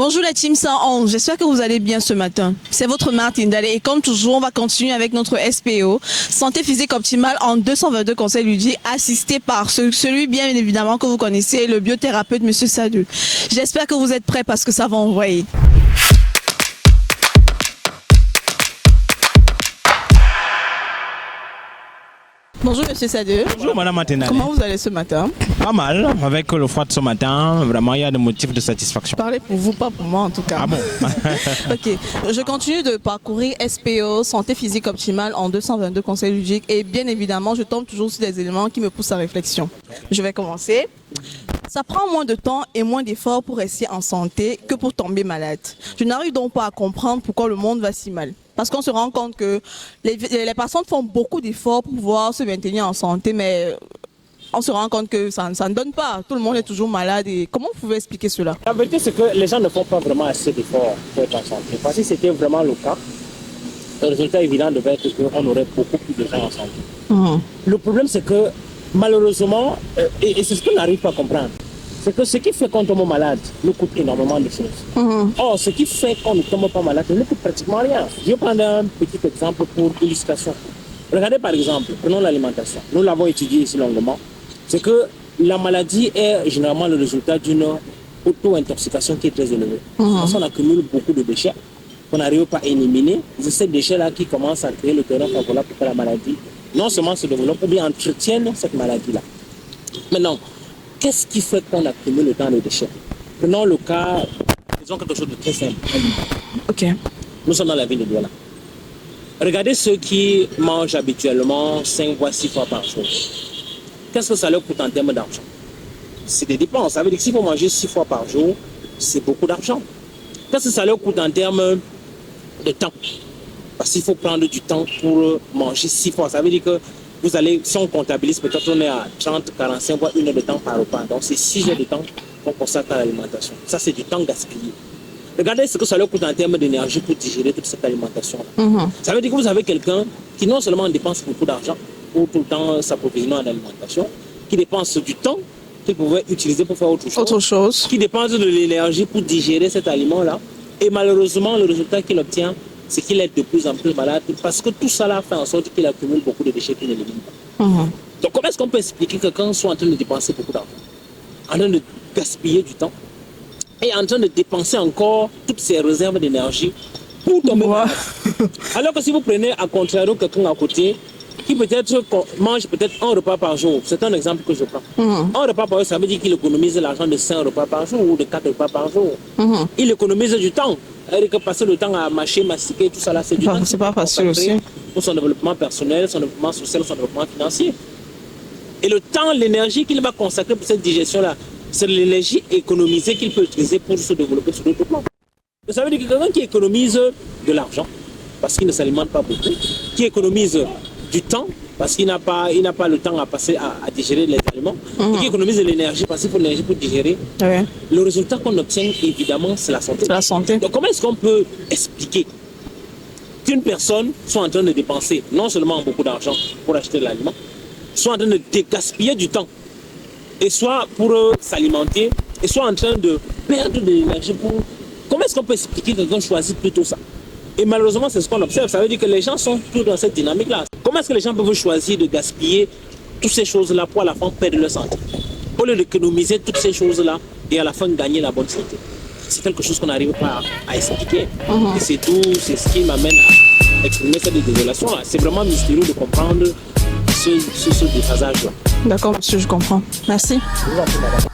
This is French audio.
Bonjour la team 111, j'espère que vous allez bien ce matin. C'est votre Martine Dalé et comme toujours, on va continuer avec notre SPO, Santé physique optimale en 222 conseils ludiques, assisté par celui bien évidemment que vous connaissez, le biothérapeute Monsieur Sadul. J'espère que vous êtes prêts parce que ça va envoyer. Bonjour Monsieur Sadul. Bonjour Madame Martine. Comment vous allez ce matin? Pas mal, avec le froid de ce matin, vraiment il y a des motifs de satisfaction. Parlez pour vous, pas pour moi en tout cas. Ah bon? Ok, je continue de parcourir SPO, Santé physique optimale en 222 conseils ludiques et bien évidemment je tombe toujours sur des éléments qui me poussent à réflexion. Je vais commencer. Ça prend moins de temps et moins d'efforts pour rester en santé que pour tomber malade. Je n'arrive donc pas à comprendre pourquoi le monde va si mal. Parce qu'on se rend compte que les personnes font beaucoup d'efforts pour pouvoir se maintenir en santé, mais on se rend compte que ça ne donne pas. Tout le monde est toujours malade. Et comment vous pouvez expliquer cela? La vérité, c'est que les gens ne font pas vraiment assez d'efforts pour être en santé. Parce que si c'était vraiment le cas, le résultat évident devait être qu'on aurait beaucoup plus de gens en santé. Le problème, c'est que malheureusement, et c'est ce qu'on n'arrive pas à comprendre, c'est que ce qui fait qu'on tombe malade nous coûte énormément de choses. Or, ce qui fait qu'on ne tombe pas malade ne nous coûte pratiquement rien. Je vais prendre un petit exemple pour illustration. Regardez par exemple, prenons l'alimentation. Nous l'avons étudié ici longuement. C'est que la maladie est généralement le résultat d'une auto-intoxication qui est très élevée. Parce qu'on accumule beaucoup de déchets qu'on n'arrive pas à éliminer. C'est ces déchets-là qui commencent à créer le terrain favorable pour que la maladie non seulement se développe, mais entretienne cette maladie-là. Maintenant, qu'est-ce qui fait qu'on accumule autant de déchets? Prenons le cas, disons quelque chose de très simple. Ok. Nous sommes dans la ville de Douala. Regardez ceux qui mangent habituellement 5 voire 6 fois par jour. Qu'est-ce que ça leur coûte en termes d'argent? C'est des dépenses. Ça veut dire que s'il faut manger 6 fois par jour, c'est beaucoup d'argent. Qu'est-ce que ça leur coûte en termes de temps? Parce qu'il faut prendre du temps pour manger 6 fois. Ça veut dire que vous allez, si on comptabilise, peut-être on est à 30, 45, voire 1 heure de temps par repas. Donc c'est 6 heures de temps qu'on consacre à l'alimentation. Ça, c'est du temps gaspillé. Regardez ce que ça leur coûte en termes d'énergie pour digérer toute cette alimentation-là. Ça veut dire que vous avez quelqu'un qui non seulement dépense beaucoup d'argent pour tout le temps s'approvisionner en alimentation, qui dépense du temps qu'il pouvait utiliser pour faire autre chose, qui dépense de l'énergie pour digérer cet aliment-là. Et malheureusement, le résultat qu'il obtient, c'est qu'il est de plus en plus malade parce que tout ça fait en sorte qu'il accumule beaucoup de déchets qu'il n'élimine pas. Donc comment est-ce qu'on peut expliquer que quelqu'un soit en train de dépenser beaucoup d'argent, en train de gaspiller du temps et en train de dépenser encore toutes ses réserves d'énergie pour tomber malade? Alors que si vous prenez à contrario quelqu'un à côté qui peut-être mange peut-être 1 repas par jour, c'est un exemple que je prends. 1 repas par jour, ça veut dire qu'il économise l'argent de 5 repas par jour ou de 4 repas par jour. Il économise du temps. C'est-à-dire que passer le temps à mâcher, mastiquer, tout ça là, c'est du temps. C'est pas facile aussi. Pour son développement personnel, son développement social, son développement financier. Et le temps, l'énergie qu'il va consacrer pour cette digestion-là, c'est l'énergie économisée qu'il peut utiliser pour se développer sur d'autres plans. Ça veut dire que quelqu'un qui économise de l'argent, parce qu'il ne s'alimente pas beaucoup, qui économise du temps, parce qu'il n'a pas le temps à passer à digérer les aliments, et qui économise de l'énergie, parce qu'il faut de l'énergie pour digérer, le résultat qu'on obtient, évidemment, c'est la santé. C'est la santé. Donc comment est-ce qu'on peut expliquer qu'une personne soit en train de dépenser non seulement beaucoup d'argent pour acheter de l'aliment, soit en train de gaspiller du temps, et soit pour s'alimenter, et soit en train de perdre de l'énergie pour... Comment est-ce qu'on peut expliquer que quelqu'un choisit plutôt ça? Et malheureusement, c'est ce qu'on observe. Ça veut dire que les gens sont tous dans cette dynamique-là. Comment est-ce que les gens peuvent choisir de gaspiller toutes ces choses-là pour à la fin perdre leur santé, au lieu d'économiser toutes ces choses-là et à la fin gagner la bonne santé? C'est quelque chose qu'on n'arrive pas à expliquer. Et c'est tout, c'est ce qui m'amène à exprimer cette désolation-là. C'est vraiment mystérieux de comprendre ce déphasage-là. D'accord, monsieur, je comprends. Merci. Je vous en prie, madame.